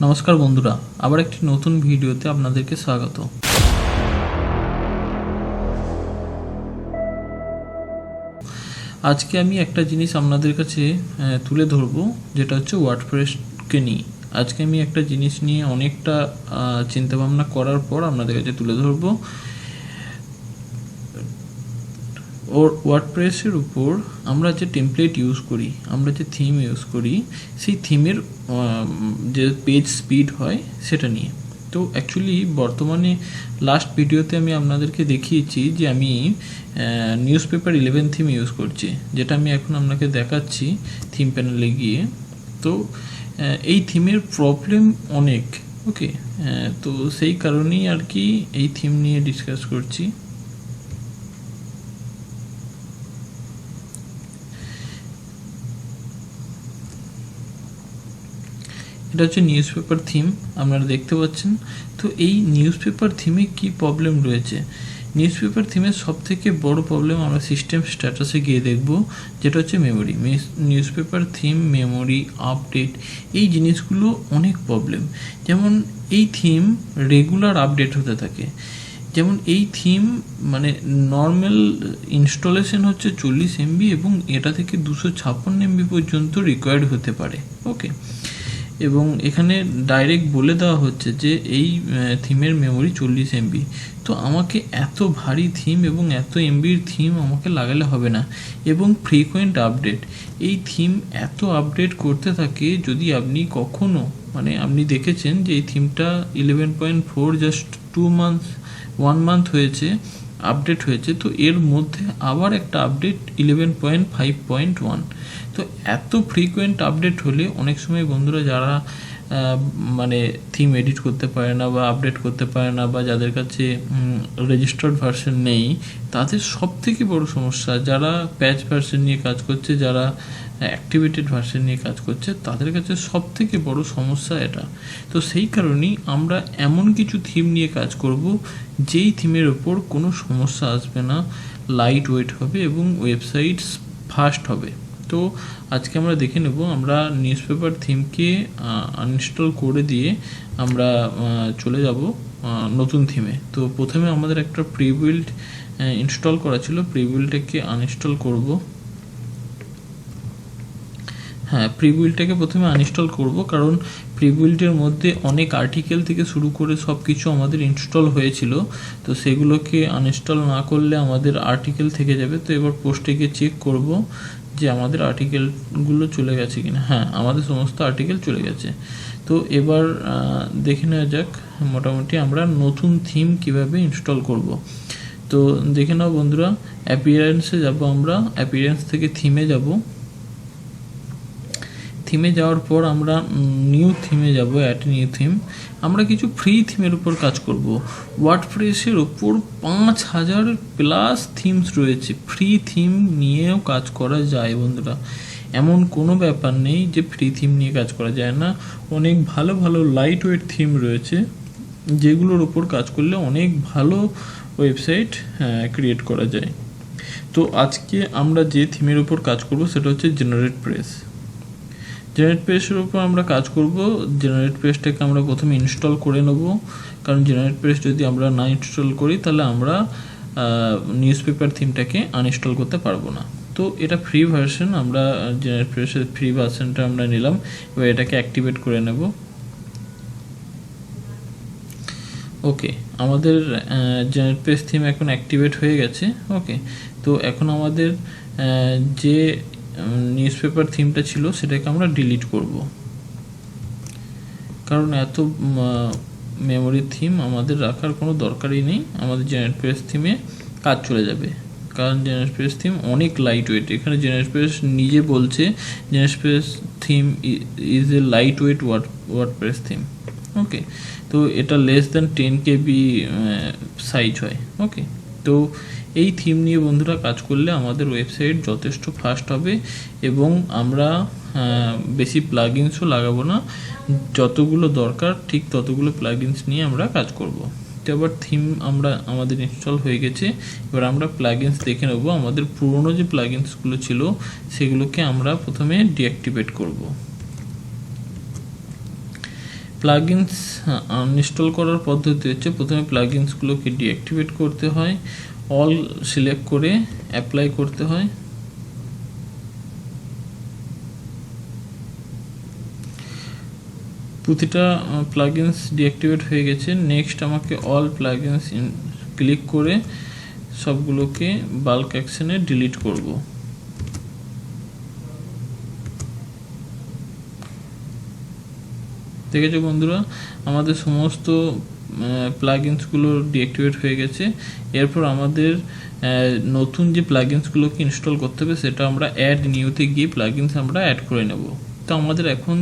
নমস্কার বন্ধুরা, আবার একটি নতুন ভিডিওতে আপনাদেরকে স্বাগত। আজকে আমি একটা জিনিস আপনাদের কাছে তুলে ধরবো, যেটা হচ্ছে ওয়ার্ডপ্রেসকে নিয়ে। আজকে আমি একটা জিনিস নিয়ে অনেকটা চিন্তাভাবনা করার পর আপনাদের কাছে তুলে ধরবো। ওয়ার্ডপ্রেসের উপর আমরা যে টেমপ্লেট ইউজ করি, আমরা যে থিম ইউজ করি, সেই থিমের যে পেজ স্পিড হয় সেটা নিয়ে। তো অ্যাকচুয়ালি বর্তমানে লাস্ট ভিডিওতে আমি আপনাদেরকে দেখিয়েছি যে আমি নিউজপেপার 11 থিম ইউজ করছি, যেটা আমি এখন আপনাকে দেখাচ্ছি থিম প্যানেলে গিয়ে। তো এই থিমের প্রবলেম অনেক, ওকে। তো সেই কারণেই আর কি এই থিম নিয়ে ডিসকাস করছি। এটা হচ্ছে নিউজপেপার থিম, আপনারা দেখতে পাচ্ছেন। তো এই নিউজপেপার থিমে কি প্রবলেম রয়েছে? নিউজপেপার থিমের সবথেকে বড় প্রবলেম আমরা সিস্টেম স্ট্যাটাসে গিয়ে দেখব, যেটা হচ্ছে memory. Newspaper theme memory update, এই জিনিসগুলো অনেক প্রবলেম। যেমন এই থিম রেগুলার আপডেট হতে থাকে। যেমন এই থিম মানে নর্মাল ইনস্টলেশন হচ্ছে 40 MB এবং এটা থেকে 256 MB পর্যন্ত রিকোয়ার্ড হতে পারে, ওকে। এবং এখানে ডাইরেক্ট বলে দেওয়া হচ্ছে যে এই থিমের মেমোরি 40 MB। তো আমাকে এত ভারী থিম এবং এত এমবির থিম আমাকে লাগালে হবে না। এবং ফ্রিকোয়েন্ট আপডেট, এই থিম এত আপডেট করতে থাকে। যদি আপনি কখনো মানে আপনি দেখেছেন যে এই থিমটা 11.4 জাস্ট 1 মান্থ হয়েছে আপডেট হয়েছে, তো এর মধ্যে আবার একটা আপডেট 11.5.1। তো এত ফ্রিকোয়েন্ট আপডেট হলে অনেক সময় বন্ধুরা যারা মানে থিম এডিট করতে পারে না বা আপডেট করতে পারে না, বা যাদের কাছে রেজিস্টার্ড ভার্সন নেই, তাদের সব থেকে বড় সমস্যা। যারা প্যাচ ভার্সন নিয়ে কাজ করছে, যারা অ্যাক্টিভেটেড ভার্সন নিয়ে কাজ করছে, তাদের কাছে সব থেকে বড় সমস্যা এটা। তো সেই কারণেই আমরা এমন কিছু থিম নিয়ে কাজ করব যেই থিমের ওপর কোনো সমস্যা আসবে না, লাইট ওয়েট হবে এবং ওয়েবসাইট ফাস্ট হবে। তো আজকে আমরা দেখে নেব, আমরা নিউজপেপার থিমকে আনইনস্টল করে দিয়ে আমরা চলে যাব নতুন থিমে। তো প্রথমে আমাদের একটা প্রিবিল্ড ইনস্টল করা ছিল, প্রিবিল্ডটাকে আনইনস্টল করব। হ্যাঁ, প্রিবিল্ডটাকে প্রথমে আনইনস্টল করব, কারণ প্রিবিল্ডের মধ্যে অনেক আর্টিকেল থেকে শুরু করে সব কিছু আমাদের ইনস্টল হয়েছিল। তো সেগুলোকে আনইনস্টল না করলে আমাদের আর্টিকেল থেকে যাবে। তো এবার পোস্টে গিয়ে চেক করব যে আমাদের আর্টিকেলগুলো চলে গেছে কিনা। হ্যাঁ, আমাদের সমস্ত আর্টিকেল চলে গেছে। তো এবার দেখে নেওয়া যাক মোটামুটি আমরা নতুন থিম কিভাবে ইনস্টল করব। তো দেখে নাও বন্ধুরা, অ্যাপিয়ারেন্সে যাব, আমরা অ্যাপিয়ারেন্স থেকে থিমে যাব। থিমে যাওয়ার পর আমরা নিউ থিমে যাব, অ্যাড নিউ থিম। আমরা কিছু ফ্রি থিমের উপর কাজ করব। ওয়ার্ডপ্রেসের ওপর 5000+ থিমস রয়েছে, ফ্রি থিম নিয়েও কাজ করা যায় বন্ধুরা। এমন কোনো ব্যাপার নেই যে ফ্রি থিম নিয়ে কাজ করা যায় না। অনেক ভালো ভালো লাইট ওয়েট থিম রয়েছে, যেগুলোর ওপর কাজ করলে অনেক ভালো ওয়েবসাইট ক্রিয়েট করা যায়। তো আজকে আমরা যে থিমের উপর কাজ করব সেটা হচ্ছে জেনারেটপ্রেস। জেনারেটপ্রেসের উপর আমরা কাজ করব। জেনারেটপ্রেসটাকে আমরা প্রথমে ইনস্টল করে নেব, কারণ জেনারেটপ্রেস যদি আমরা না ইনস্টল করি তাহলে আমরা নিউজপেপার থিমটাকে আনইনস্টল করতে পারবো না। তো এটা ফ্রি ভার্সন, আমরা জেনারেটপ্রেসের ফ্রি ভার্সনটা আমরা নিলাম। এবার এটাকে অ্যাক্টিভেট করে নেব। ওকে, আমাদের জেনারেটপ্রেস থিম এখন অ্যাক্টিভেট হয়ে গেছে, ওকে। তো এখন আমাদের যে নিউজপেপার থিমটা ছিল সেটাকে আমরা ডিলিট করব, কারণ এত মেমোরি থিম আমাদের রাখার কোনো দরকারই নেই। আমাদের জেনারেটপ্রেস থিমে কাজ চলে যাবে, কারণ জেনারেটপ্রেস থিম অনেক লাইট ওয়েট। এখানে জেনারেটপ্রেস নিজে বলছে GeneratePress theme is a light weight WordPress theme, okay. তো এটা লেস দ্যান 10 KB সাইজ হয়, ওকে। তো এই থিম নিয়ে বন্ধুরা কাজ করলে আমাদের ওয়েবসাইট যথেষ্ট ফাস্ট হবে এবং আমরা বেশি প্লাগইনসও লাগাবো না। যতগুলো দরকার ঠিক ততগুলো প্লাগইনস নিয়ে আমরা কাজ করব। তো এবার থিম আমাদের ইনস্টল হয়ে গেছে। এবার আমরা প্লাগইনস দেখে নেব। আমাদের পুরনো যে প্লাগইনসগুলো ছিল সেগুলোকে আমরা প্রথমে ডিঅ্যাক্টিভেট করব। প্লাগইনস আনইনস্টল করার পদ্ধতি হচ্ছে প্রথমে প্লাগইনসগুলোকে ডিঅ্যাক্টিভেট করতে হয়, অল সিলেক্ট করে অ্যাপ্লাই করতে হয়। প্রতিটা প্লাগইনস ডিঅ্যাক্টিভেট হয়ে গেছে। নেক্সট আমাকে অল প্লাগইনস ক্লিক করে সবগুলোকে বাল্ক অ্যাকশনে ডিলিট করব। দেখেছো বন্ধুরা, আমাদের সমস্ত প্লাগইনসগুলো ডিঅ্যাক্টিভেট হয়ে গেছে। এরপর আমাদের নতুন যে প্লাগইনসগুলোকে ইনস্টল করতে হবে সেটা আমরা অ্যাড নিউতে গিয়ে প্লাগইনস আমরা অ্যাড করে নেব। তো আমাদের এখন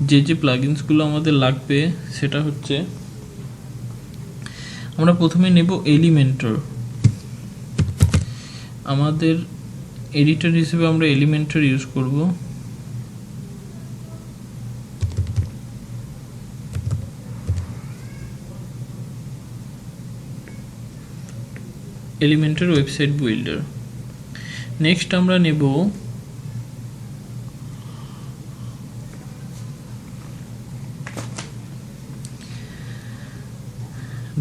যে প্লাগইনসগুলো আমাদের লাগবে সেটা হচ্ছে, আমরা প্রথমে নেব এলিমেন্টর। আমাদের এডিটর হিসেবে আমরা এলিমেন্টর ইউজ করব। Elementor website builder. নেক্সট আমরা নেব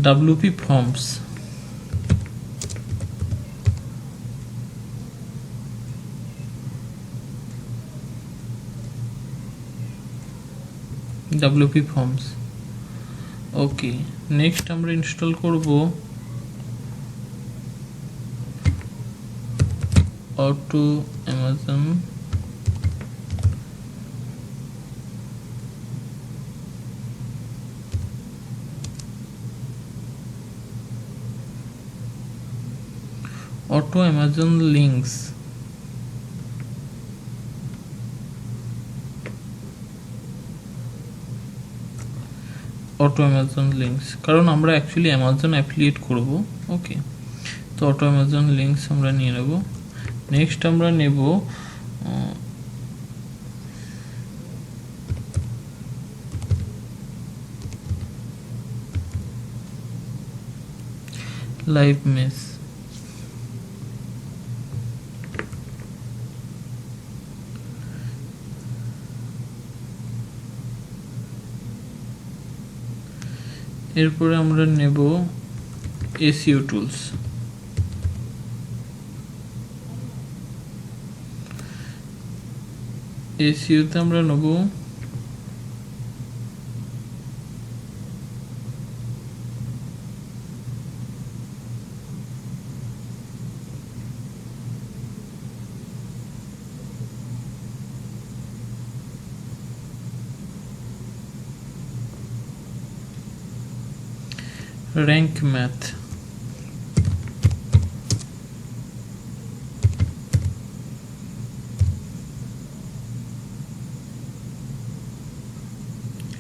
WP ফর্মস। WP ফর্মস ওকে। নেক্সট আমরা ইনস্টল করব auto Amazon links. Auto Amazon links, কারণ আমরা অ্যাকচুয়ালি অ্যামাজন অ্যাফিলিয়েট করব। ওকে, তো অটো অ্যামাজন লিঙ্কস আমরা নিয়ে নেব। নেক্সট আমরা নেব লাইভ মেস। এরপরে আমরা নেব এসইও টুলস। এসইওতে আমরা নেব র্যাঙ্ক ম্যাথ।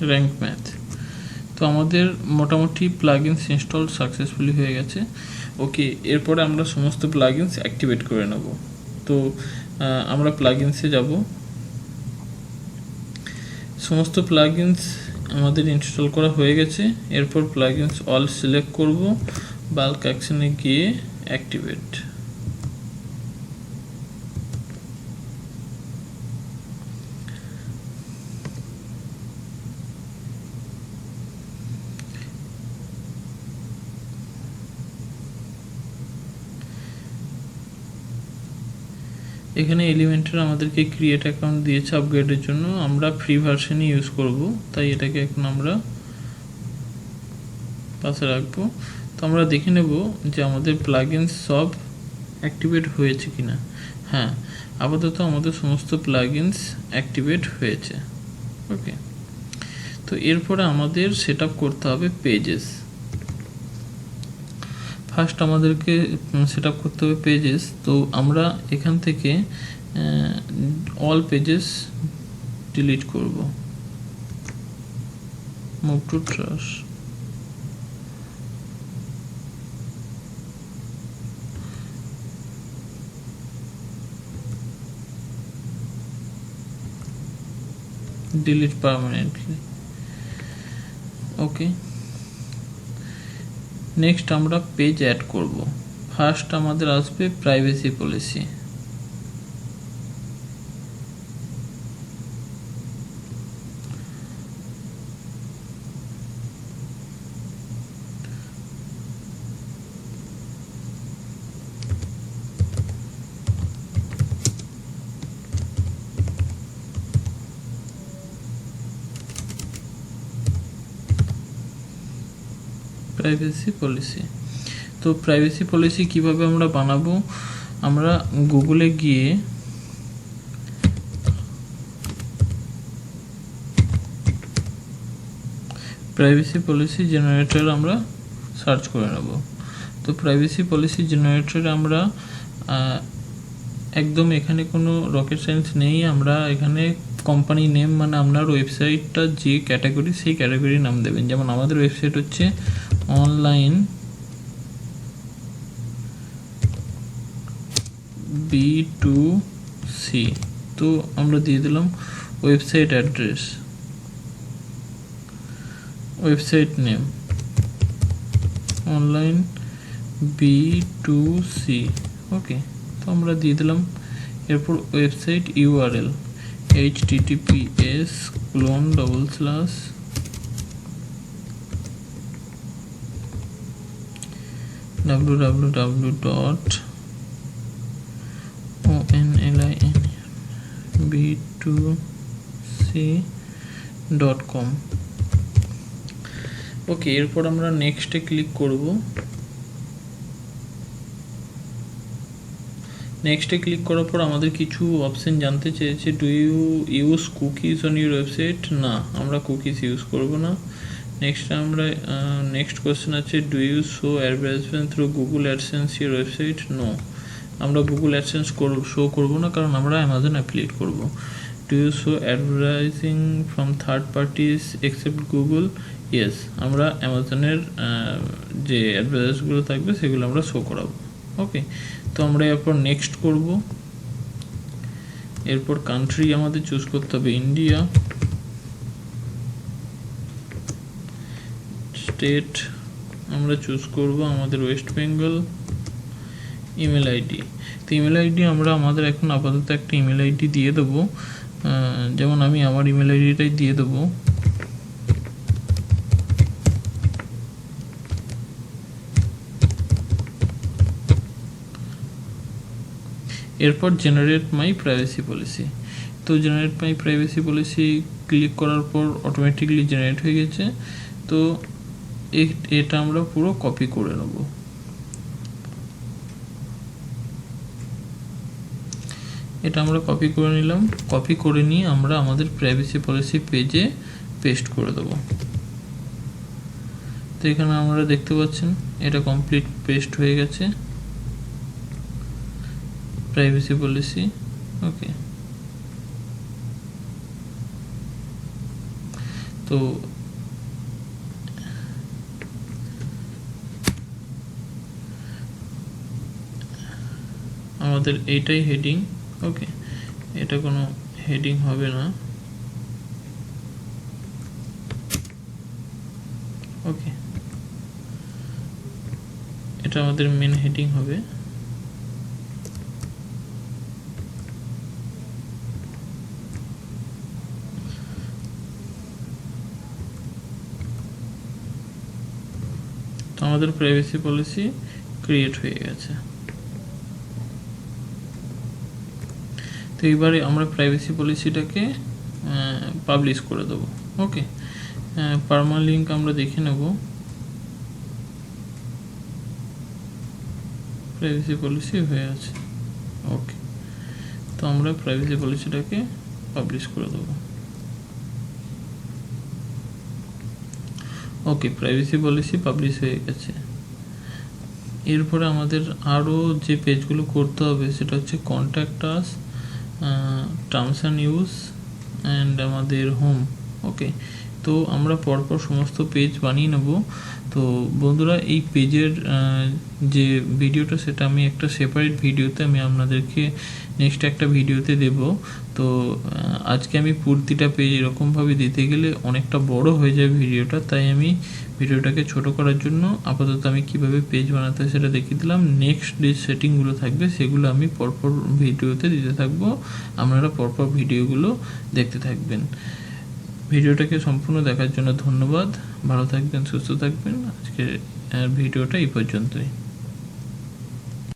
Rank math. তো আমাদের মোটামুটি প্লাগইনস ইনস্টল সাকসেসফুলি হয়ে গেছে। ওকে, এরপরে আমরা সমস্ত প্লাগইনস অ্যাক্টিভেট করে নেব। তো আমরা প্লাগইনসে যাব। সমস্ত প্লাগইনস আমাদের ইনস্টল করা হয়ে গেছে। এরপর প্লাগইনস অল সিলেক্ট করব, বাল্ক অ্যাকশনে গিয়ে অ্যাক্টিভেট। এখানে এলিমেন্টর আমাদেরকে ক্রিয়েট অ্যাকাউন্ট দিয়েছে আপগ্রেডের জন্য। আমরা ফ্রি ভার্সনই ইউজ করব, তাই এটাকে এখন আমরা পাশে রাখবো। তো আমরা দেখে নেব যে আমাদের প্লাগইনস সব অ্যাক্টিভেট হয়েছে কিনা। হ্যাঁ, আপাতত আমাদের সমস্ত প্লাগইনস অ্যাক্টিভেট হয়েছে। ওকে, তো এরপরে আমাদের সেট আপ করতে হবে পেজেস। ফার্স্ট আমাদেরকে সেট আপ করতে হবে পেজেস। তো আমরা এখান থেকে অল পেজেস ডিলিট করব, move to trash. delete permanently। Okay, next আমরা পেজ অ্যাড করব। ফার্স্ট আমাদের আসবে প্রাইভেসি পলিসি। Privacy policy. তো প্রাইভেসি পলিসি কিভাবে আমরা বানাবো, আমরা গুগলে গিয়ে প্রাইভেসি পলিসি জেনারেটর আমরা সার্চ করে নেব। তো প্রাইভেসি পলিসি জেনারেটরে আমরা একদম এখানে কোনো রকেট সায়েন্স নেই, আমরা এখানে কোম্পানি নেম মানে আপনার ওয়েবসাইটটা যে ক্যাটাগরি সেই ক্যাটাগরির নাম দেবেন। যেমন আমাদের ওয়েবসাইট হচ্ছে অনলাইন B2C, তো আমরা দিয়ে দিলাম website address, website name online B2C। ওকে, তো আমরা দিয়ে দিলাম। এরপর ওয়েবসাইট ইউআরএল www.onlineb2c.com। ওকে, এরপর আমরা নেক্সটে ক্লিক করব। নেক্সটে ক্লিক করার পর আমাদের কিছু অপশন জানতে চেয়েছে, do you use cookies on your website? না, আমরা কুকিজ ইউজ করব না। নেক্সট কোয়েশ্চেন আছে, do you show advertisement through Google AdSense your website? No, আমরা গুগল অ্যাডসেন্স শো করব না, কারণ আমরা অ্যামাজন অ্যাফিলিয়েট করব। Do you show advertising from third parties except Google? Yes, আমরা অ্যামাজনের যে অ্যাডভার্টাইজগুলো থাকবে সেগুলো আমরা শো করাবো। ওকে, তো আমরা এরপর নেক্সট করব। এরপর কান্ট্রি আমাদের চুজ করতে হবে ইন্ডিয়া, স্টেট আমরা চুজ করব আমাদের ওয়েস্ট বেঙ্গল, ইমেল আইডি। তো ইমেল আইডি আমরা আমাদের এখন আপাতত একটা ইমেল আইডি দিয়ে দেবো, যেমন আমি আমার ইমেল আইডিটাই দিয়ে দেবো। এরপর জেনারেট মাই প্রাইভেসি পলিসি। তো জেনারেট মাই প্রাইভেসি পলিসি ক্লিক করার পর অটোমেটিকলি জেনারেট হয়ে গেছে। তো এটা আমরা পুরো কপি করে নেব। এটা আমরা কপি করে নিলাম। কপি করে নিয়ে আমরা আমাদের প্রাইভেসি পলিসি পেজে পেস্ট করে দেব। তো এখানে আমরা দেখতে পাচ্ছেন এটা কমপ্লিট পেস্ট হয়ে গেছে প্রাইভেসি পলিসি। ওকে, তো আমাদের এইটাই হেডিং। ওকে, এটা কোনো হেডিং হবে না। ওকে, এটা আমাদের মেন হেডিং হবে। তো আমাদের প্রাইভেসি পলিসি ক্রিয়েট হয়ে গেছে। তো এইবারে আমরা প্রাইভেসি পলিসিটাকে পাবলিশ করে দেবো। ওকে, পারমালিঙ্ক আমরা দেখে নেব। প্রাইভেসি পলিসি হয়ে আছে। ওকে, তো আমরা প্রাইভেসি পলিসিটাকে পাবলিশ করে দেবো। ওকে, প্রাইভেসি পলিসি পাবলিশ হয়ে গেছে। এরপরে আমাদের আরও যে পেজগুলো করতে হবে সেটা হচ্ছে contact us, terms and use and আমাদের হোম। ওকে, তো আমরা পরপর সমস্ত পেজ বানিয়ে নেব। তো বন্ধুরা, এই পেজের যে ভিডিওটা সেটা আমি একটা সেপারেট ভিডিওতে আমি আপনাদেরকে নেক্সট একটা ভিডিওতে দেব। তো আজকে আমি প্রতিটা পেজ এরকমভাবে দিতে গেলে অনেকটা বড় হয়ে যায় ভিডিওটা, তাই আমি ভিডিওটাকে ছোট করার জন্য আপাতত আমি কিভাবে পেজ বানাতে হয় সেটা দেখিয়ে দিলাম। নেক্সট যে সেটিংগুলো থাকবে সেগুলো আমি পরপর ভিডিওতে দিতে থাকবো, আপনারা পরপর ভিডিওগুলো দেখতে থাকবেন। ভিডিওটাকে সম্পূর্ণ দেখার জন্য ধন্যবাদ। ভালো থাকবেন, সুস্থ থাকবেন। আজকের ভিডিওটা এই পর্যন্তই।